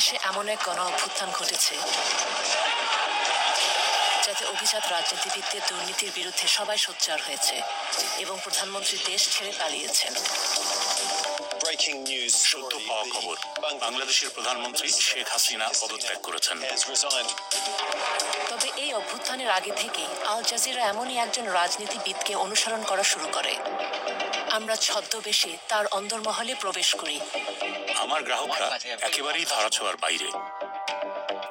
দেশে এমন এক গণ অভ্যুত্থান ঘটেছে যাতে অভিজাত রাজনীতিবিদদের দুর্নীতির বিরুদ্ধে সবাই সোচ্চার হয়েছে এবং প্রধানমন্ত্রী দেশ ছেড়ে পালিয়েছেন। সত্য পাওয়া খবর, বাংলাদেশের প্রধানমন্ত্রী শেখ হাসিনা পদত্যাগ করেছেন। তবে এই অভ্যুত্থানের আগে থেকেই আল জাজিরা এমনই একজন রাজনীতিবিদকে অনুসরণ করা শুরু করে। আমরা ছদ্মবেশে তার অন্দরমহলে প্রবেশ করি। আমার গ্রাহকরা একেবারেই ধরাছোঁয়ার বাইরে।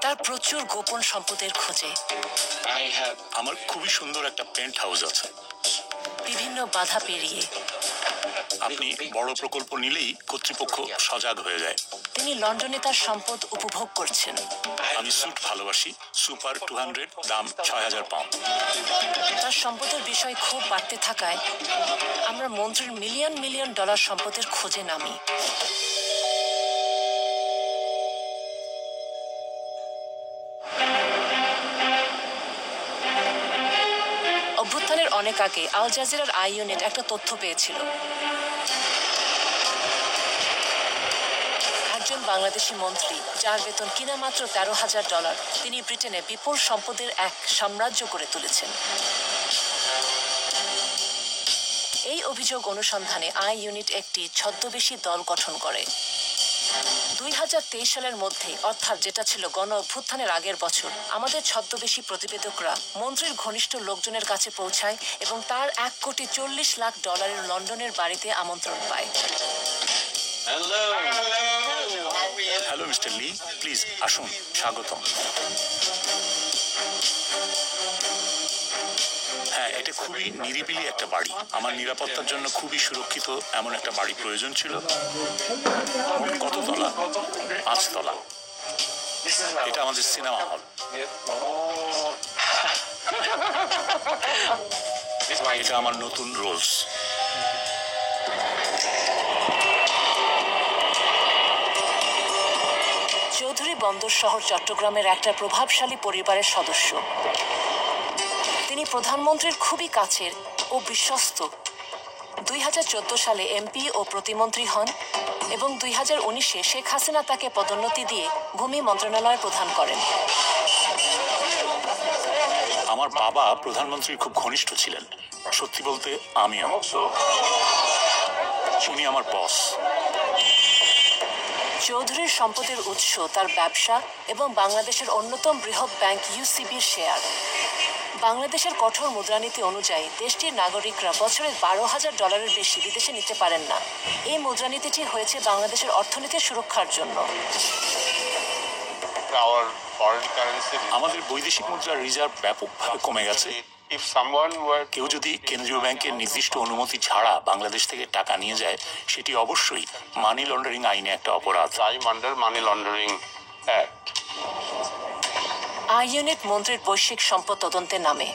তার প্রচুর গোপন সম্পদের খোঁজে। আমার খুবই সুন্দর একটা পেন্ট হাউস আছে। বিভিন্ন বাধা পেরিয়ে আপনি বড় প্রকল্প নিলেই কর্তৃপক্ষ সজাগ হয়ে যায়। তিনি লন্ডনে তার সম্পদ উপভোগ করছেন। আমি স্যুট ভালোবাসি। সুপার 200, দাম 6000 পাউন্ড। তার সম্পদের বিষয় খুব বাড়তে থাকায় আমরা মন্ত্রীর মিলিয়ন মিলিয়ন ডলার সম্পদের খোঁজে নামি। অভ্যুত্থানের অনেক আগে আল জাজিরার আই ইউনিট একটা তথ্য পেয়েছিল। একজন বাংলাদেশি মন্ত্রী, যার বেতন কিনা মাত্র $13,000, তিনি ব্রিটেনে বিপুল সম্পদের এক সাম্রাজ্য করে তুলেছেন। এই অভিযোগ অনুসন্ধানে আই ইউনিট একটি ছদ্মবেশী দল গঠন করে। 2023 সালের মধ্যে, অর্থাৎ যেটা ছিল গণ অভ্যুত্থানের আগের বছর, আমাদের ছদ্মবেশী প্রতিবেদকরা মন্ত্রীর ঘনিষ্ঠ লোকজনের কাছে পৌঁছায় এবং তার $1,40,00,000 লন্ডনের বাড়িতে আমন্ত্রণ পায়। হ্যালো মিস্টার লি, প্লিজ আসুন, স্বাগতম। হ্যাঁ, এটা খুবই নিরিবিলি একটা বাড়ি। আমার নিরাপত্তার জন্য খুবই সুরক্ষিত এমন একটা বাড়ি প্রয়োজন ছিল। কত তলা? 5 তলা। এটা আমাদের সিনেমা হল। এটা আমার নতুন রোলস। চৌধুরী বন্দর শহর চট্টগ্রামের একটা প্রভাবশালী পরিবারের সদস্য। তিনি প্রধানমন্ত্রীর খুবই কাছের ও বিশ্বস্ত। 2014 সালে এমপি ও প্রতিমন্ত্রী হন এবং 2019-এ শেখ হাসিনা তাকে পদোন্নতি দিয়ে ভূমি মন্ত্রণালয় প্রদান করেন। আমার বাবা প্রধানমন্ত্রীর খুব ঘনিষ্ঠ ছিলেন। সত্যি বলতে আমিও। উনি আমার বস। চৌধুরীর সম্পদের উৎস তার ব্যবসা এবং বাংলাদেশের অন্যতম বৃহৎ ব্যাংক ইউসিবির শেয়ার। বাংলাদেশের কঠোর মুদ্রানীতি অনুযায়ী দেশটির নাগরিকরা বছরে $12,000 বেশি বিদেশে নিতে পারেন না। এই মুদ্রানীতিটি হয়েছে বাংলাদেশের অর্থনীতির সুরক্ষার জন্য। আমাদের বৈদেশিক মুদ্রার রিজার্ভ ব্যাপকভাবে কমে গেছে। কেউ যদি কেন্দ্রীয় ব্যাংকের নির্দিষ্ট অনুমতি ছাড়া বাংলাদেশ থেকে টাকা নিয়ে যায়, সেটি অবশ্যই মানি লন্ডারিং আইনে একটা অপরাধ। আই ইউনিট মন্ত্রীর বৈশ্বিক সম্পদ তদন্তের নামে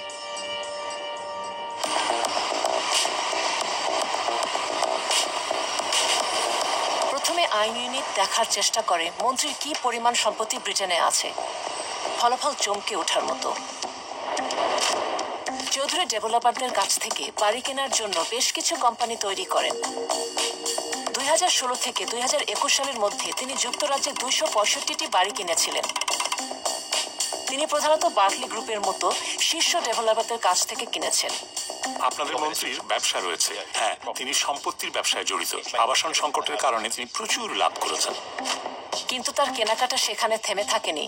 প্রথমে আই ইউনিট দেখার চেষ্টা করে মন্ত্রীর কি পরিমাণ সম্পত্তি ব্রিটেনে আছে। ফলাফল চমকে ওঠার মতো। চৌধুরী ডেভেলপারদের কাছ থেকে বাড়ি কেনার জন্য বেশ কিছু কোম্পানি তৈরি করেন। 2016 থেকে 2021 সালের মধ্যে তিনি যুক্তরাজ্যে 265টি বাড়ি কিনেছিলেন। তিনি প্রধানত বার্কলি গ্রুপের মতো শীর্ষ ডেভেলপারদের কাছ থেকে কিনেছেন। আপনাদের মন্ত্রীর ব্যবসা রয়েছে। হ্যাঁ, তিনি সম্পত্তির ব্যবসায় জড়িত। আবাসন সংকটের কারণে তিনি প্রচুর লাভ করেছেন। কিন্তু তার কেনাকাটা সেখানে থেমে থাকেনি।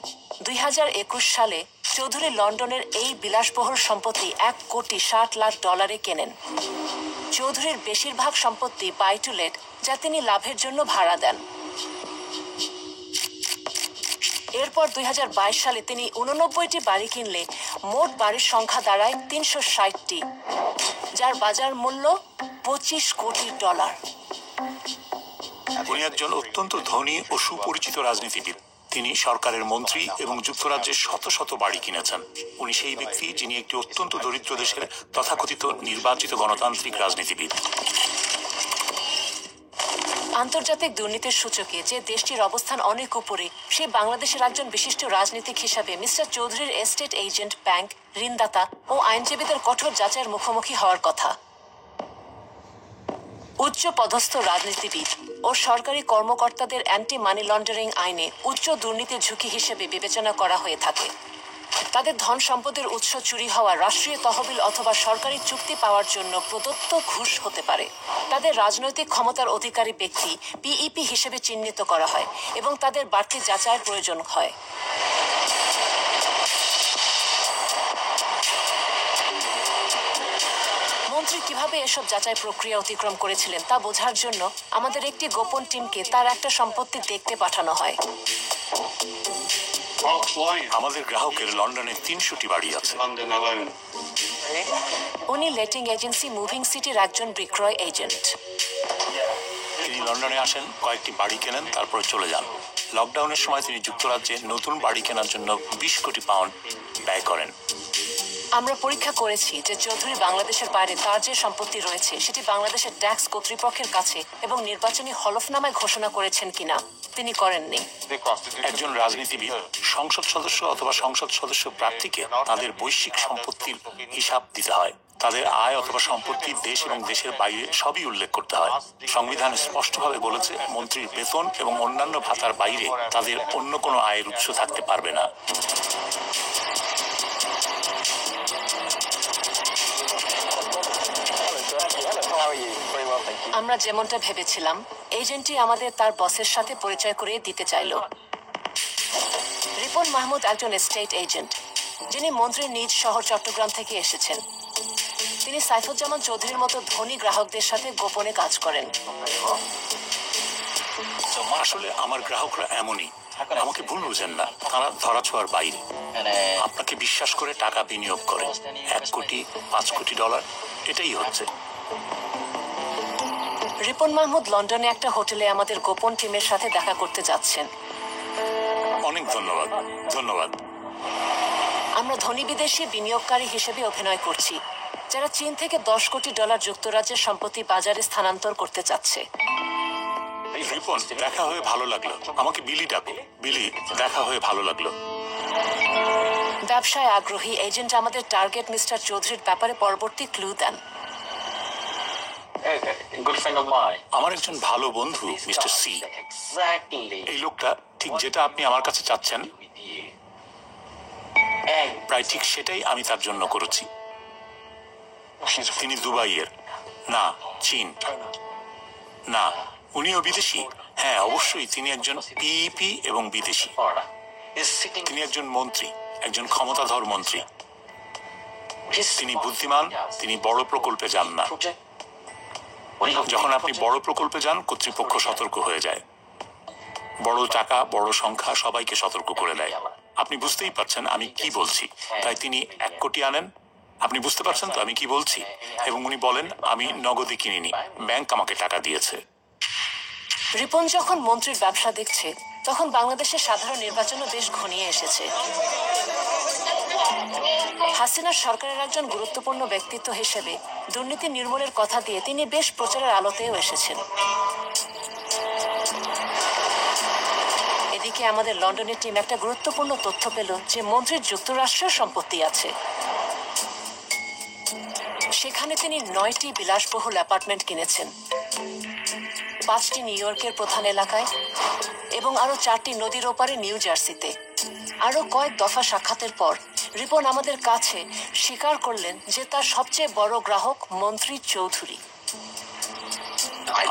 2021 সালে চৌধুরী লন্ডনের এই বিলাসবহুল সম্পত্তি $1,60,00,000 কেনেন। চৌধুরীর বেশিরভাগ সম্পত্তি বাই টু লেট, যা তিনি লাভের জন্য ভাড়া দেন। এরপর 2022 সালে তিনি 89টি বাড়ি কিনলে মোট বাড়ির সংখ্যা দাঁড়ায় 360টি, যার বাজার মূল্য $25 কোটি। উনি একজন অত্যন্ত ধনী ও সুপরিচিত রাজনীতিবিদ। তিনি সরকারের মন্ত্রী এবং যুক্তরাজ্যের শত শত বাড়ি কিনেছেন। উনি সেই ব্যক্তি যিনি একটি অত্যন্ত দরিদ্র দেশের তথাকথিত নির্বাচিত গণতান্ত্রিক রাজনীতিবিদ। আন্তর্জাতিক দুর্নীতির সূচকে যে দেশটির অবস্থান অনেক উপরে, সে বাংলাদেশের একজন বিশিষ্ট রাজনীতিক হিসাবে মিস্টার চৌধুরীর এস্টেট এজেন্ট, ব্যাংক, ঋণদাতা ও আইনজীবীদের কঠোর যাচাইয়ের মুখোমুখি হওয়ার কথা। উচ্চ পদস্থ রাজনীতিবিদ ও সরকারি কর্মকর্তাদের অ্যান্টি মানি লন্ডারিং আইনে উচ্চ দুর্নীতির ঝুঁকি হিসেবে বিবেচনা করা হয়ে থাকে। তাদের ধন সম্পদের উৎস চুরি হওয়া রাষ্ট্রীয় তহবিল অথবা সরকারি চুক্তি পাওয়ার জন্য প্রদত্ত ঘুষ হতে পারে। তাদের রাজনৈতিক ক্ষমতার অধিকারী ব্যক্তি পিইপি হিসেবে চিহ্নিত করা হয় এবং তাদের বাড়তি যাচাইয়ের প্রয়োজন হয়। মন্ত্রী কিভাবে এসব যাচাই প্রক্রিয়া অতিক্রম করেছিলেন তা বোঝার জন্য আমাদের একটি গোপন টিমকে তার একটা সম্পত্তি দেখতে পাঠানো হয়। আমাদের গ্রাহকের লন্ডনে 300টি বাড়ি আছে। উনি লেটিং এজেন্সি মুভিং সিটির একজন বিক্রয় এজেন্ট। তিনি লন্ডনে আসেন, কয়েকটি বাড়ি কেনেন, তারপরে চলে যান। লকডাউনের সময় তিনি যুক্তরাজ্যে নতুন বাড়ি কেনার জন্য 20 কোটি পাউন্ড ব্যয় করেন। আমরা পরীক্ষা করেছি যে চৌধুরী বাংলাদেশের বাইরে তার যে সম্পত্তি রয়েছে সেটি বাংলাদেশের ট্যাক্স কর্তৃপক্ষের কাছে এবং নির্বাচনী হলফনামায় ঘোষণা করেছেন কিনা। তিনি করেননি। একজন রাজনীতিবিদ, সংসদ সদস্য অথবা সংসদ সদস্য প্রার্থীকে তাদের বৈশ্বিক সম্পত্তির হিসাব দিতে হয়। তাদের আয় অথবা সম্পত্তি দেশ এবং দেশের বাইরে সবই উল্লেখ করতে হয়। সংবিধান স্পষ্টভাবে বলেছে মন্ত্রীর বেতন এবং অন্যান্য ভাতার বাইরে তাদের অন্য কোনো আয়ের উৎস থাকতে পারবে না। আমরা যেমনটা ভেবেছিলাম, এজেন্টটি আমাদের তার বসের সাথে পরিচয় করিয়ে দিতে চাইল। রিপন মাহমুদ একজন এস্টেট এজেন্ট, যিনি মন্ত্রীর নিজ শহর চট্টগ্রাম থেকে এসেছেন। তিনি সাইফুজ্জামান চৌধুরীর মতো ধনী গ্রাহকদের সাথে গোপনে কাজ করেন। আসলে আমার গ্রাহকরা এমনই, আমাকে ভুল বুঝেন না, তারা ধরাছোঁয়ার বাইরে। আপনাকে বিশ্বাস করে টাকা বিনিয়োগ করে 1 কোটি 5 কোটি ডলার, এটাই হচ্ছে। রিপন মাহমুদ লন্ডনে একটা হোটেলে আমাদের গোপন টিমের সাথে দেখা করতে যাচ্ছেন। অনেক ধন্যবাদ। ধন্যবাদ। আমরা ধনী বিদেশি বিনিয়োগকারী হিসেবে অভিনয় করছি, যারা চীন থেকে 10 কোটি ডলার যুক্তরাজ্যের সম্পত্তি বাজারে স্থানান্তর করতে চাচ্ছে। রিপন, দেখা হয়ে ভালো লাগলো। আমাকে বিলি ডাকো। বিলি, দেখা হয়ে ভালো লাগলো। ব্যবসায় আগ্রহী এজেন্ট আমাদের টার্গেট মিস্টার চৌধুরীর ব্যাপারে পরবর্তী ক্লু দেন। আমার একজন ভালো বন্ধু মিস্টার সি। এই লোকটা ঠিক যেটা আপনি আমার কাছে চাচ্ছেন, প্রায় ঠিক সেটাই আমি তার জন্য করেছি। তিনি দুবাইয়ের না, চীন না। উনিও বিদেশি? হ্যাঁ, অবশ্যই। তিনি একজন পিইপি এবং বিদেশি। তিনি একজন মন্ত্রী, একজন ক্ষমতাধর মন্ত্রী। তিনি বুদ্ধিমান, তিনি বড় প্রকল্পে যান না। যখন আপনি বড় প্রকল্পে যান, কর্তৃপক্ষ সতর্ক হয়ে যায়। বড় টাকা, বড় সংখ্যা সবাইকে সতর্ক করে দেয়। আপনি বুঝতেই পারছেন আমি কি বলছি। তাই তিনি 1 কোটি আনেন। আপনি বুঝতে পারছেন তো আমি কি বলছি? এবং উনি বলেন আমি নগদে কিনিনি, ব্যাংক আমাকে টাকা দিয়েছে। রিপন যখন মন্ত্রীর ব্যবসা দেখছে, তখন বাংলাদেশের সাধারণ নির্বাচনও বেশ ঘনিয়ে এসেছে। হাসিনার সরকারের একজন গুরুত্বপূর্ণ ব্যক্তিত্ব হিসেবে দুর্নীতি নির্মূলের কথা দিয়ে তিনি বেশ প্রচারের আলোতেও এসেছেন। এদিকে আমাদের লন্ডনের টিম একটা গুরুত্বপূর্ণ তথ্য পেল যে মন্ত্রীর যুক্তরাষ্ট্রের সম্পত্তি আছে। সেখানে তিনি 9টি বিলাসবহুল অ্যাপার্টমেন্ট কিনেছেন, 5টি নিউ ইয়র্কের প্রধান এলাকায় এবং আরো 4টি নদীর ওপারে নিউ জার্সিতে। আরো কয়েক দফা সাক্ষাতের পর রিপন আমাদের কাছে স্বীকার করলেন যে তার সবচেয়ে বড় গ্রাহক মন্ত্রী চৌধুরী।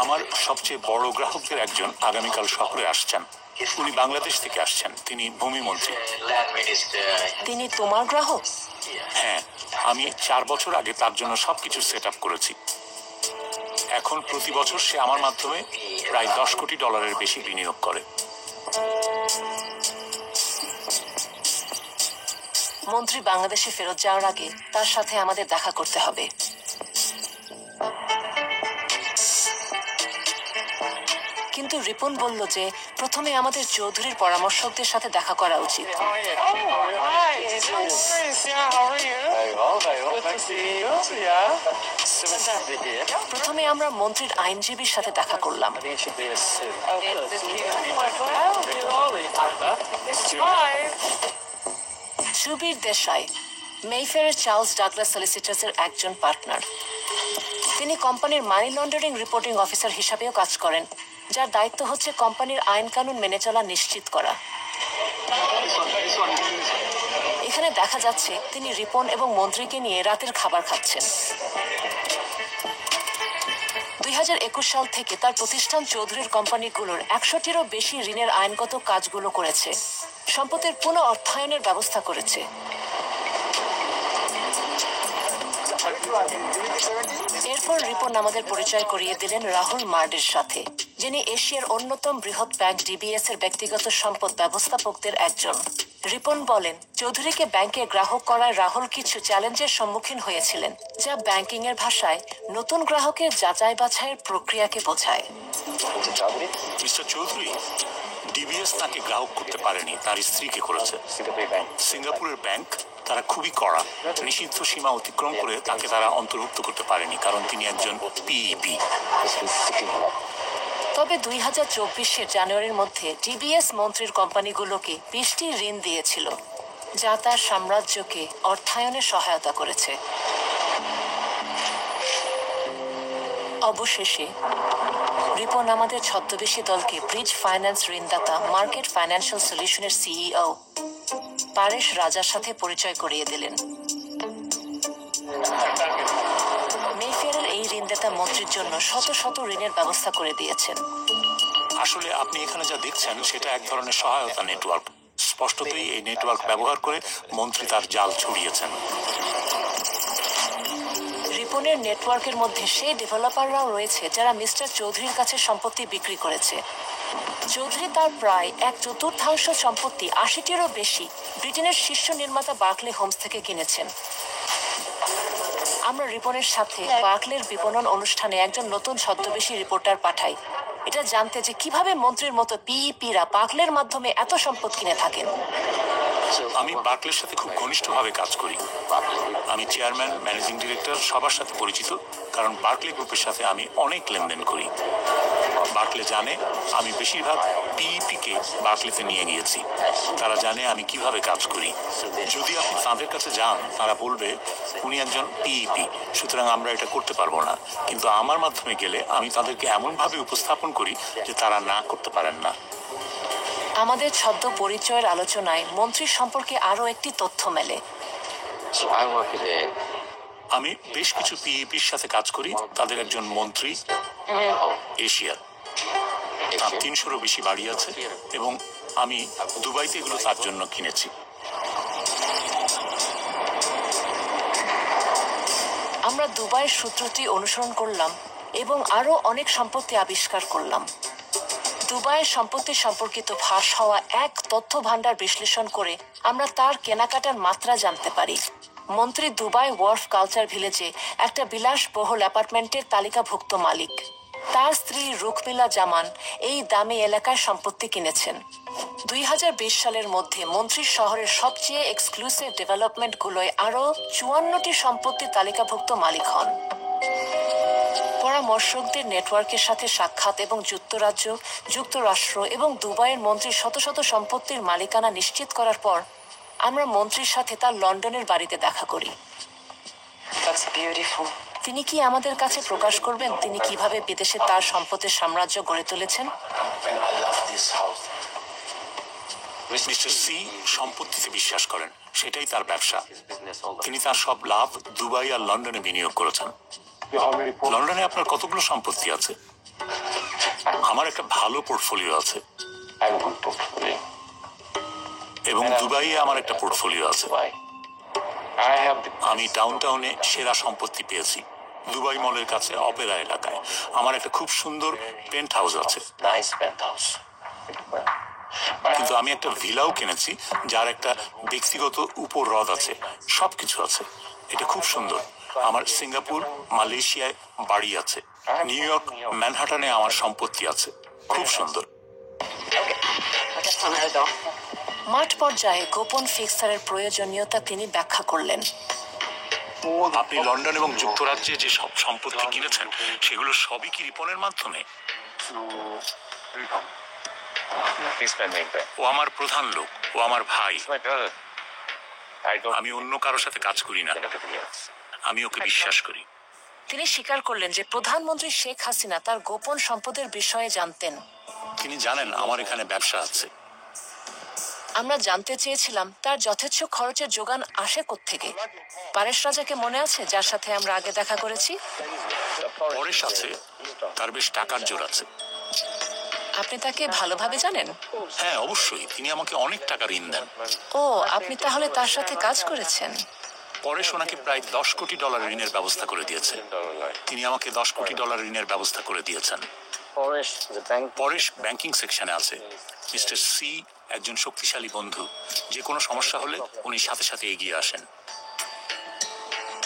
আমার সবচেয়ে বড় গ্রাহকদের একজন আগামীকাল শহরে আসছেন। উনি বাংলাদেশ থেকে আসছেন। তিনি ভূমিমন্ত্রী। তিনি তোমার গ্রাহক? হ্যাঁ, আমি 4 বছর আগে তার জন্য সবকিছু সেট আপ করেছি। এখন প্রতি বছর সে আমার মাধ্যমে প্রায় 10 কোটি ডলারের বেশি বিনিয়োগ করে। মন্ত্রী বাংলাদেশে ফেরত যাওয়ার আগে তার সাথে আমাদের দেখা করতে হবে। কিন্তু রিপন বলল যে প্রথমে আমাদের চৌধুরীর পরামর্শকদের সাথে দেখা করা উচিত। প্রথমে আমরা মন্ত্রীর আইনজীবীর সাথে দেখা করলাম। সুবীর দেশাই, মেইফেয়ারের চার্লস ডাগলাস সলিসিটার্সের একজন পার্টনার। তিনি কোম্পানির মানি লন্ডারিং রিপোর্টিং অফিসার হিসাবেও কাজ করেন, যার দায়িত্ব হচ্ছে কোম্পানির আইন কানুন মেনে চলা নিশ্চিত করা। এখানে দেখা যাচ্ছে তিনি রিপন এবং মন্ত্রীকে নিয়ে রাতের খাবার খাচ্ছেন। 2021 সাল থেকে তার প্রতিষ্ঠান চৌধুরীর কোম্পানিগুলোর 100টিরও বেশি ঋণের আইনগত কাজগুলো করেছে, সম্পত্তির পুনঃ অর্থায়নের ব্যবস্থা করেছে। এরপর রিপন আমাদের পরিচয় করিয়ে দিলেন রাহুল মার্ডের সাথে, যিনি এশিয়ার অন্যতম বৃহৎ ব্যাংক ডিবিএস এর ব্যক্তিগত সম্পদ ব্যবস্থাপকদের একজন। রিপন বলেন, চৌধুরীকে ব্যাংকে গ্রাহক করায় রাহুল কিছু চ্যালেঞ্জের সম্মুখীন হয়েছিলেন, যা ব্যাংকিং এর ভাষায় নতুন গ্রাহকের যাচাই বাছাইয়ের প্রক্রিয়াকে বোঝায়। মিস্টার চৌধুরী, ডিবিএস তাকে গ্রাহক করতে পারেনি, তার স্ত্রীকে করেছে। সিঙ্গাপুরের ব্যাংক তারা খুবই কড়া, নিষিদ্ধ সীমা অতিক্রম করে তাকে তারা অন্তর্ভুক্ত করতে পারেনি, কারণ তিনি একজন পিইপি। তবে 2024 জানুয়ারির মধ্যে ডিবিএস মন্ত্রীর কোম্পানিগুলোকে 20টি ঋণ দিয়েছিল, যা তার সাম্রাজ্যকে অর্থায়নে সহায়তা করেছে। অবশেষে রিপন আমাদের ছদ্মবেশী দলকে ব্রিজ ফাইন্যান্স ঋণদাতা মার্কেট ফাইন্যান্সিয়াল সলিউশনের সিইও পারেশ রাজার সাথে পরিচয় করিয়ে দিলেন। মেফেয়ারের এই ঋণদাতা মন্ত্রীর জন্য শত শত ঋণের ব্যবস্থা করে দিয়েছেন। আসলে আপনি এখানে যা দেখছেন সেটা এক ধরনের সহায়তা নেটওয়ার্ক। স্পষ্টতই এই নেটওয়ার্ক ব্যবহার করে মন্ত্রী তার জাল ছড়িয়েছেন। রিপনের নেটওয়ার্কের মধ্যে সেই ডেভেলপাররাও রয়েছে যারা মিস্টার চৌধুরীর কাছে সম্পত্তি বিক্রি করেছে। চৌধুরী তার প্রায় 1/4 সম্পত্তি 80টিরও বেশি ব্রিটেনের শীর্ষ নির্মাতা বার্কলে হোমস থেকে কিনেছেন। আমরা রিপনের সাথে বার্কলের বিপণন অনুষ্ঠানে একজন নতুন ছদ্মবেশী রিপোর্টার পাঠাই, এটা জানতে যে কিভাবে মন্ত্রীর মতো পিইপিরা বার্কলের মাধ্যমে এত সম্পদ কিনে থাকেন। আমি বার্কলের সাথে খুব ঘনিষ্ঠভাবে কাজ করি। আমি চেয়ারম্যান, ম্যানেজিং ডিরেক্টর সবার সাথে পরিচিত, কারণ বার্কলে গ্রুপের সাথে আমি অনেক লেনদেন করি। বার্কলে জানে আমি বেশিরভাগ পিইপিকে বার্কলেতে নিয়ে গিয়েছি। তারা জানে আমি কিভাবে কাজ করি। যদি আপনি তাদের কাছে যান, তারা বলবে উনি একজন পিইপি, সুতরাং আমরা এটা করতে পারবো না। কিন্তু আমার মাধ্যমে গেলে আমি তাদেরকে এমনভাবে উপস্থাপন করি যে তারা না করতে পারেন না। আমাদের ছদ্ম পরিচয়ের আলোচনায় মন্ত্রীর সম্পর্কে আরও একটি তথ্য মেলে। আমি বেশ কিছু পিইপির সাথে কাজ করি। তাদের একজন মন্ত্রী এশিয়ার, তার 300-রও বেশি বাড়ি আছে এবং আমি দুবাইতে এগুলো তার জন্য কিনেছি। আমরা দুবাইয়ের সূত্রটি অনুসরণ করলাম এবং আরও অনেক সম্পত্তি আবিষ্কার করলাম। দুবাইয়ের সম্পত্তি সম্পর্কিত ফাঁস হওয়া এক তথ্য ভান্ডার বিশ্লেষণ করে আমরা তার কেনাকাটার মাত্রা জানতে পারি। মন্ত্রী দুবাই ওয়ার্ফ কালচার ভিলেজে একটা বিলাসবহুল অ্যাপার্টমেন্টের তালিকাভুক্ত মালিক। তার স্ত্রী রুকমিলা জামান এই দামি এলাকায় সম্পত্তি কিনেছেন। 2020 সালের মধ্যে মন্ত্রীর শহরের সবচেয়ে এক্সক্লুসিভ ডেভেলপমেন্টগুলোয় আরও 54টি সম্পত্তি তালিকাভুক্ত মালিক হন। পরামর্শকদের নেটওয়ার্কের সাথে সাক্ষাৎ এবং যুক্তরাজ্য, যুক্তরাষ্ট্র এবং দুবাইয়ের মন্ত্রীর শত শত সম্পত্তির মালিকানা নিশ্চিত করার পর আমরা মন্ত্রীর সাথে তার লন্ডনের বাড়িতে দেখা করি। তিনি কি আমাদের কাছে প্রকাশ করবেন তিনি কিভাবে বিদেশে তার সম্পদের সাম্রাজ্য গড়ে তুলেছেন? মিস্টার সি সম্পত্তিতে বিশ্বাস করেন, সেটাই তার ব্যবসা। তিনি তার সব লাভ দুবাই আর লন্ডনে বিনিয়োগ করেছেন। লন্ডনে আপনার কতগুলো সম্পত্তি আছে? আমার একটা ভালো পোর্টফোলিও আছে এবং দুবাইয়ে আমার একটা পোর্টফোলিও আছে। আমি ডাউনটাউনে সেরা সম্পত্তি পেয়েছি। দুবাই মলের কাছে অপেরা এলাকায় আমার একটা খুব সুন্দর পেন্ট হাউস আছে। কিন্তু আমি একটা ভিলাও কিনেছি যার একটা ব্যক্তিগত উপর হ্রদ আছে, সবকিছু আছে। এটা খুব সুন্দর। আমার সিঙ্গাপুর, মালয়েশিয়ায় বাড়ি আছে। নিউ ইয়র্ক, ম্যানহাটনে আমার সম্পত্তি আছে, খুব সুন্দর। মাঠ পর্যায়ে গোপন ফিক্সারের প্রয়োজনীয়তা তিনি ব্যাখ্যা করলেন। আপনি লন্ডন এবং যুক্তরাজ্যে যে সব সম্পত্তি কিনেছেন সেগুলো সবই কি রিপনের মাধ্যমে? ও আমার প্রধান লোক, ও আমার ভাই। আমি অন্য কারোর সাথে কাজ করি না, আমি ওকে বিশ্বাস করি। তিনি স্বীকার করলেন যে প্রধানমন্ত্রী শেখ হাসিনা তার গোপন সম্পদের বিষয়ে জানতেন। তিনি জানেন আমার এখানে ব্যবসা আছে। আমরা জানতে চেয়েছিলাম তার যথেচ্ছ খরচের যোগান আসে কোত্থেকে। পারেশ রাজাকে মনে আছে, যার সাথে আমরা আগে দেখা করেছি? পরেশ আছে, তার বেশ টাকার জোর আছে। আপনি তাকে ভালোভাবে জানেন? হ্যাঁ, অবশ্যই। তিনি আমাকে অনেক টাকা ঋণ দেন। ও, আপনি তাহলে তার সাথে কাজ করেছেন? পরেশ ওনাকে প্রায় $10 কোটি ঋণের ব্যবস্থা করে দিয়েছে। তিনি আমাকে $10 কোটি ঋণের ব্যবস্থা করে দিয়েছেন। পরেশ ব্যাংকিং সেকশনে আছে। মিস্টার সি একজন শক্তিশালী বন্ধু। যে কোনো সমস্যা হলে উনি সাথে সাথে এগিয়ে আসেন।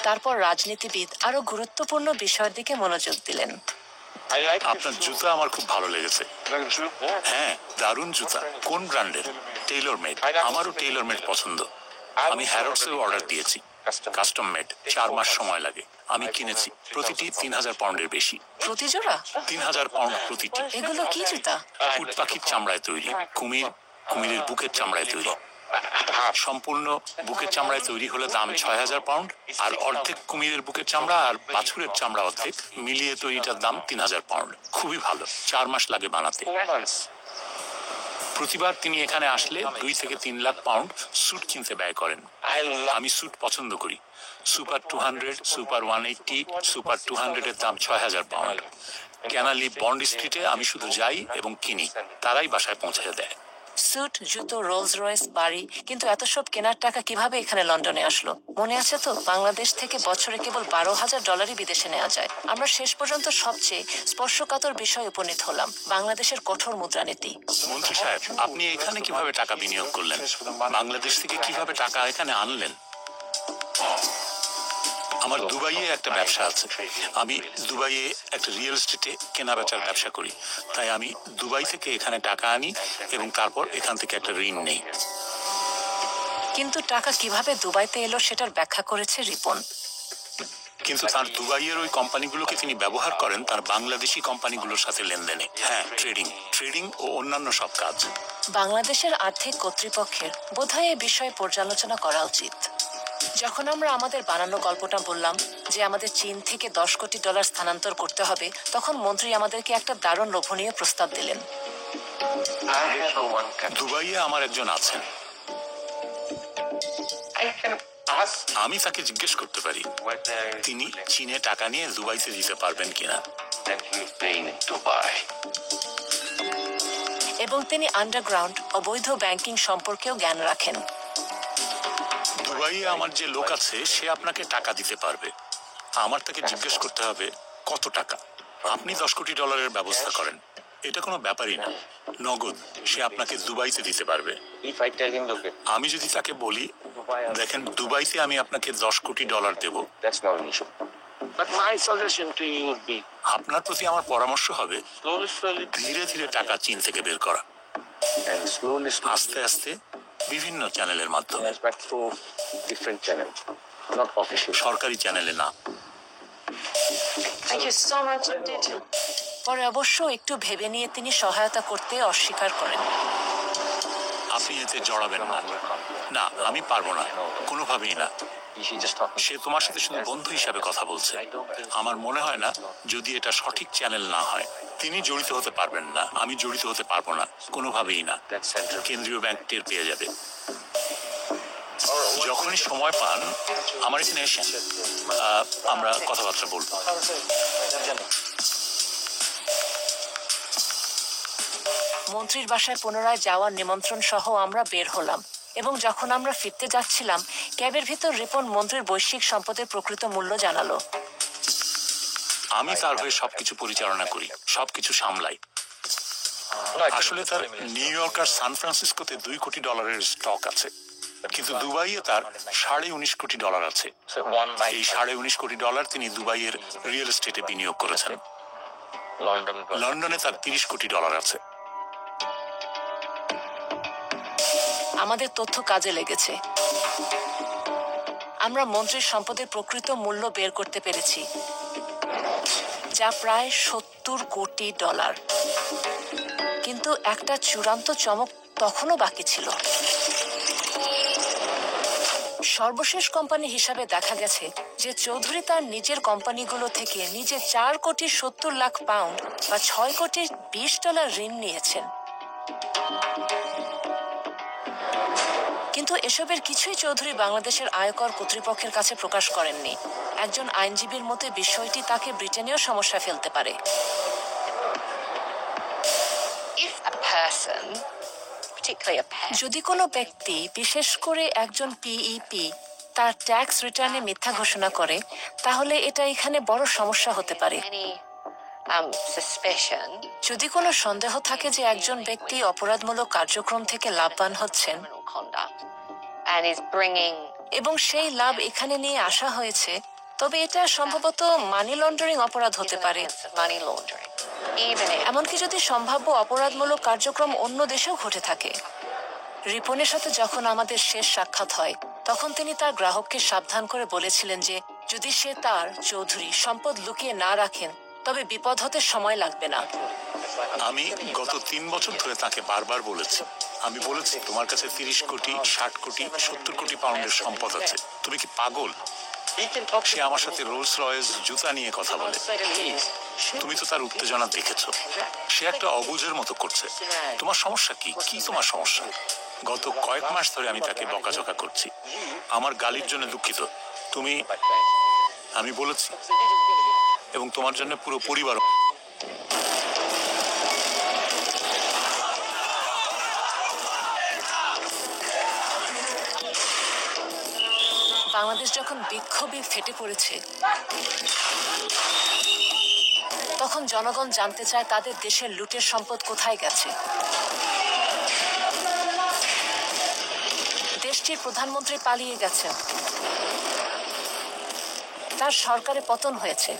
তারপর রাজনীতিবিদ আরো গুরুত্বপূর্ণ বিষয়ের দিকে মনোযোগ দিলেন। আপনার জুতা আমার খুব ভালো লেগেছে। হ্যাঁ, দারুণ জুতা। কোন ব্র্যান্ডের? Taylor made. আমারও টেইলর মেড পছন্দ। আমি হ্যারোডসেও অর্ডার দিয়েছি, কাস্টম মেড। 4 মাস সময় লাগে। আমি কিনেছি, প্রতিটি 3000 পাউন্ডের বেশি। প্রতি জোড়া 3000 পাউন্ড প্রতিটি। এগুলো কি জুতা? উট পাখির চামড়ায় তৈরি। কুমিরের বুকের চামড়ায় তৈরি। সম্পূর্ণ বুকের চামড়ায় তৈরি হলে দাম 6000 পাউন্ড, আর অর্ধেক কুমিরের বুকের চামড়া আর বাছুরের চামড়া অর্ধেক মিলিয়ে তৈরিটার দাম 3000 পাউন্ড। খুবই ভালো। 4 মাস লাগে বানাতে। প্রতিবার তিনি এখানে আসলে 2 থেকে 3 লাখ পাউন্ড স্যুট কিনতে ব্যয় করেন। আমি স্যুট পছন্দ করি। সুপার 200, সুপার 180, সুপার 200 এর দাম 6000 পাউন্ড। ক্যানালি বন্ড স্ট্রিটে আমি শুধু যাই এবং কিনি, তারাই বাসায় পৌঁছে দেয়। স্যুট, জুতো, রোলস রয়েস, বাড়ি। কিন্তু এত সব কেনার টাকা কিভাবে এখানে লন্ডনে আসলো? মনে আছে তো, বাংলাদেশ থেকে বছরে কেবল $12,000 বিদেশে নেওয়া যায়। আমরা শেষ পর্যন্ত সবচেয়ে স্পর্শকাতর বিষয়ে উপনীত হলাম, বাংলাদেশের কঠোর মুদ্রানীতি। মন্ত্রী সাহেব, আপনি এখানে কিভাবে টাকা বিনিয়োগ করলেন? বাংলাদেশ থেকে কিভাবে টাকা এখানে আনলেন? আমার দুবাইয়ে একটা ব্যবসা আছে। আমি দুবাইয়ে একটা রিয়েল এস্টেটে কেনা বেচার ব্যবসা করি। তাই আমি দুবাই থেকে এখানে টাকা আনি এবং তারপর এখান থেকে একটা ঋণ নেই। কিন্তু টাকা কিভাবে দুবাইতে এলো সেটার ব্যাখ্যা করেছে রিপন। কিন্তু তার দুবাইয়ের ওই কোম্পানিগুলোকে তিনি ব্যবহার করেন তার বাংলাদেশি কোম্পানিগুলোর সাথে লেনদেনে। হ্যাঁ, ট্রেডিং ও অন্যান্য সব কাজ। বাংলাদেশের আর্থিক কর্তৃপক্ষের বোধহয় এই বিষয়ে পর্যালোচনা করা উচিত। যখন আমরা আমাদের বানানো গল্পটা বললাম যে আমাদের চীন থেকে $10 কোটি স্থানান্তর করতে হবে, তখন মন্ত্রী আমাদেরকে একটা দারুণ লোভনীয় প্রস্তাব দিলেন। দুবাইয়ে আমার একজন আছেন, আমি তাকে জিজ্ঞেস করতে পারি তিনি চীনে টাকা নিয়ে দুবাইতে দিতে পারবেন কিনা। এবং তিনি আন্ডারগ্রাউন্ড অবৈধ ব্যাংকিং সম্পর্কেও জ্ঞান রাখেন। দুবাইয়ে আমার যে লোক আছে সে আপনাকে টাকা দিতে পারবে। আমার তাকে জিজ্ঞেস করতে হবে কত টাকা। আপনি $10 কোটি ব্যবস্থা করেন, এটা কোনো ব্যাপারই না। নগদ সে আপনাকে দুবাইতে দিতে পারবে। আমি যদি তাকে বলি, দেখেন দুবাইতে আমি আপনাকে $10 কোটি দেব, আপনার প্রতি আমার পরামর্শ হবে ধীরে ধীরে টাকা চীন থেকে বের করা, আস্তে আস্তে বিভিন্ন চ্যানেলের মাধ্যমে, সরকারি চ্যানেলে না। পরে অবশ্য একটু ভেবে নিয়ে তিনি সহায়তা করতে অস্বীকার করেন। আপনি এতে জড়াবেন না। না, আমি পারবো না, কোনোভাবেই না। সে তোমার সাথে শুধু বন্ধু হিসাবে কথা বলছে। আমার মনে হয় না, যদি এটা সঠিক চ্যানেল না হয় তিনি জড়িত হতে পারবেন না। আমি জড়িত হতে পারবো না, কোনোভাবেই না। কেন্দ্রীয় ব্যাংক টের পেয়ে যাবে। যখনই সময় পান আমার এখানে এসেন, আমরা কথাবার্তা বলবো। মন্ত্রীর বাসায় পুনরায় যাওয়ার নিমন্ত্রণ সহ আমরা বের হলাম, এবং যখন আমরা ফিরতে যাচ্ছিলাম ক্যাবের ভিতর রিপন মন্ত্রীর বৈশ্বিক সম্পদের প্রকৃত মূল্য জানালো। আমি তার হয়ে সবকিছু পরিচালনা করি, সবকিছু সামলাই। আসলে তার নিউ ইয়র্ক আর সান ফ্রান্সিসকোতে $2 কোটি স্টক আছে, কিন্তু দুবাইয়ে তার $19.5 কোটি আছে। এই $19.5 কোটি তিনি দুবাইয়ের রিয়েল এস্টেটে বিনিয়োগ করেছেন। লন্ডনে তার $30 কোটি আছে। আমাদের তথ্য কাজে লেগেছে। আমরা মন্ত্রীর সম্পদের প্রকৃত মূল্য বের করতে পেরেছি, যা প্রায় $70 কোটি। কিন্তু একটা চূড়ান্ত চমক তখনও বাকি ছিল। সর্বশেষ কোম্পানি হিসাবে দেখা গেছে যে চৌধুরী তার নিজের কোম্পানিগুলো থেকে নিজে 4,70,00,000 পাউন্ড বা $6,20,00,000 ঋণ নিয়েছেন। কিন্তু এসবের কিছুই চৌধুরী বাংলাদেশের আয়কর কর্তৃপক্ষের কাছে প্রকাশ করেননি। একজন আইনজীবীর মতে বিষয়টি তাকে ব্রিটেনেও সমস্যা ফেলতে পারে। যদি কোনো ব্যক্তি, বিশেষ করে একজন পিইপি, তার ট্যাক্স রিটার্নে মিথ্যা ঘোষণা করে, তাহলে এটা এখানে বড় সমস্যা হতে পারে। যদি কোনো সন্দেহ থাকে যে একজন ব্যক্তি অপরাধমূলক কার্যক্রম থেকে লাভবান হচ্ছেন এবং সেই লাভ এখানে নিয়ে আসা হয়েছে, তবে এটা সম্ভবত মানি লন্ডারিং অপরাধ হতে পারে। এমনকি যদি সম্ভাব্য অপরাধমূলক কার্যক্রম অন্য দেশেও ঘটে থাকে। রিপনের সাথে যখন আমাদের শেষ সাক্ষাৎ হয়, তখন তিনি তার গ্রাহককে সাবধান করে বলেছিলেন যে যদি সে তার চৌধুরী সম্পদ লুকিয়ে না রাখেন, তবে বিপদ হতে সময় লাগবে না। আমি গত 3 বছর ধরে তাকে বারবার বলেছি, আমি বলেছি তোমার কাছে 30 কোটি, 60 কোটি, 70 কোটি পাউন্ডের সম্পদ আছে, তুমি কি পাগল? সে আমার সাথে রোলস রয়েস জুতা নিয়ে কথা বলে। তুমি তো তার উত্তেজনা দেখেছো, সে একটা অবুঝের মতো করছে। তোমার সমস্যা কি? কি তোমার সমস্যা? গত কয়েক মাস ধরে আমি তাকে বকাঝকা করছি। আমার গালির জন্য দুঃখিত। আমি বলেছি, এবং তোমার জন্য পুরো পরিবার। বাংলাদেশ যখন বিক্ষোভে ফেটে পড়েছে, তখন জনগণ জানতে চায় তাদের দেশের লুটের সম্পদ কোথায় গেছে। দেশটির প্রধানমন্ত্রী পালিয়ে গেছেন, তার সরকারে পতন হয়েছে,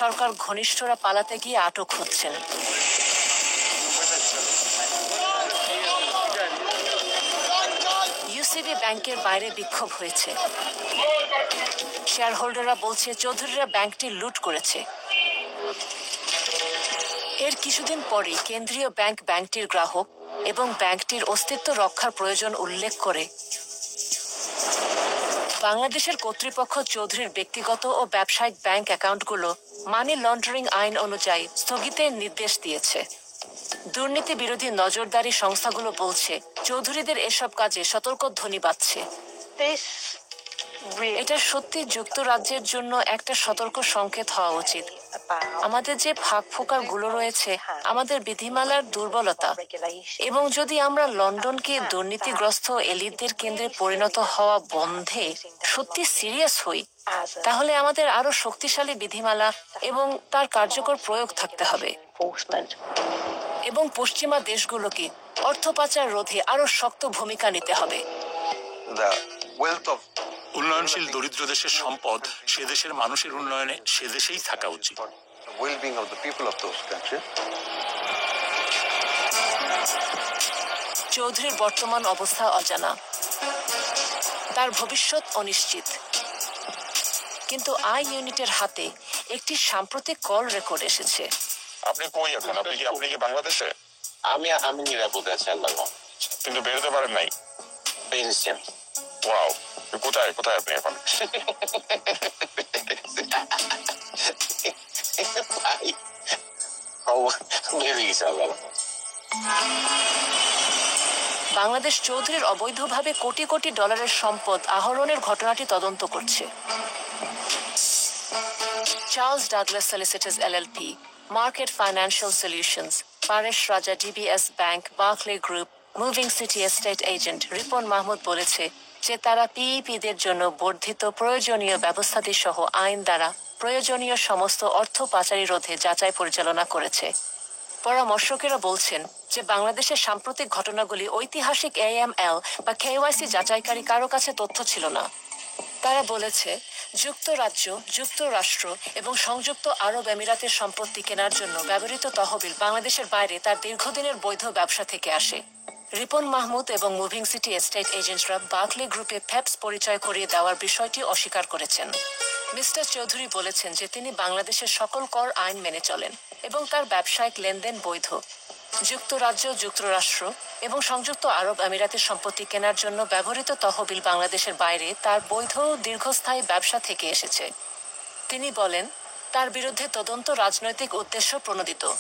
সরকার ঘনিষ্ঠরা পালাতে গিয়ে আটক হচ্ছেন। ইউসিবি ব্যাংকের বাইরে বিক্ষোভ হয়েছে। শেয়ার হোল্ডাররা বলছে চৌধুরীরা ব্যাংকটি লুট করেছে। এর কিছুদিন পরেই কেন্দ্রীয় ব্যাংক ব্যাংকটির গ্রাহক এবং ব্যাংকটির অস্তিত্ব রক্ষার প্রয়োজন উল্লেখ করে বাংলাদেশের কর্তৃপক্ষ চৌধুরীর ব্যক্তিগত ও ব্যবসায়িক ব্যাংক অ্যাকাউন্টগুলো মানি লন্ডারিং আইন অনুযায়ী স্থগিতের নির্দেশ দিয়েছে। দুর্নীতি বিরোধী নজরদারি সংস্থাগুলো বলছে চৌধুরীদের এসব কাজে সতর্ক ধ্বনি বাজছে। এটা সত্যি যুক্তরাজ্যের জন্য একটা সতর্ক সংকেত হওয়া উচিত। আমাদের যে ফাঁক ফোকর গুলো রয়েছে, আমাদের বিধিমালার দুর্বলতা, এবং যদি আমরা লন্ডনকে দুর্নীতিগ্রস্ত এলিটদের কেন্দ্রে পরিণত হওয়া বন্ধে সত্যি সিরিয়াস হই, তাহলে আমাদের আরো শক্তিশালী বিধিমালা এবং তার কার্যকর প্রয়োগ থাকতে হবে। এবং পশ্চিমা দেশগুলোকে অর্থ পাচার রোধে আরো শক্ত ভূমিকা নিতে হবে। উন্নয়নশীল দরিদ্র দেশের সম্পদ সে দেশের মানুষের উন্নয়নে সে দেশেই থাকা উচিত। চৌধুরীর বর্তমান অবস্থা অজানা, তার ভবিষ্যৎ অনিশ্চিত, কিন্তু আই ইউনিটের হাতে একটি সাম্প্রতিক কল রেকর্ড এসেছে। আপনি কই এখন? আপনি কি বাংলাদেশে? আমি নিরাপদে আছি, আল্লাহ। কিন্তু বেরোতে পারেন নাই? পেয়েছি। ওয়াও, কোথায় আপনি এখন? ভাই, বেরিয়ে গেছে, আল্লাহ। বাংলাদেশ চৌধুরীর অবৈধভাবে কোটি কোটি ডলারের সম্পদ আহরণের ঘটনাটি তদন্ত করছে। Charles Douglas solicitors LLP, market financial solutions, Paresh Raja DBS bank, Barclay group, moving city estate agent Ripon Mahmud বলেছে যে তারা পিইপিদের জন্য বর্ধিত প্রয়োজনীয় ব্যবস্থাদি সহ আইন দ্বারা প্রয়োজনীয় সমস্ত অর্থ পাচারি রোধে যাচাই পরিচালনা করেছে। পরামর্শকেরা বলছেন যে বাংলাদেশের সাম্প্রতিক ঘটনাগুলি ঐতিহাসিক AML বা KYC যাচাইকারী কারো কাছে তথ্য ছিল না। তারা বলেছে যুক্তরাজ্য, যুক্তরাষ্ট্র এবং সংযুক্ত আরব আমিরাতের সম্পত্তি কেনার জন্য ব্যবহৃত তহবিল বাংলাদেশের বাইরে তার দীর্ঘদিনের বৈধ ব্যবসা থেকে আসে। রিপন মাহমুদ এবং মুভিং সিটি এস্টেট এজেন্টরা বার্কলে গ্রুপে ফ্যাপস পরিচয় করিয়ে দেওয়ার বিষয়টি অস্বীকার করেছেন। মিস্টার চৌধুরী বলেছেন যে তিনি বাংলাদেশের সকল কর আইন মেনে চলেন এবং তার ব্যবসায়িক লেনদেন বৈধ। যুক্তরাজ্য, যুক্তরাষ্ট্র এবং সংযুক্ত আরব আমিরাতের সম্পত্তি কেনার জন্য ব্যবহৃত তহবিল বাংলাদেশের বাইরে তার বৈধ দীর্ঘস্থায়ী ব্যবসা থেকে এসেছে। তিনি বলেন, তার বিরুদ্ধে তদন্ত রাজনৈতিক উদ্দেশ্য প্রণোদিত।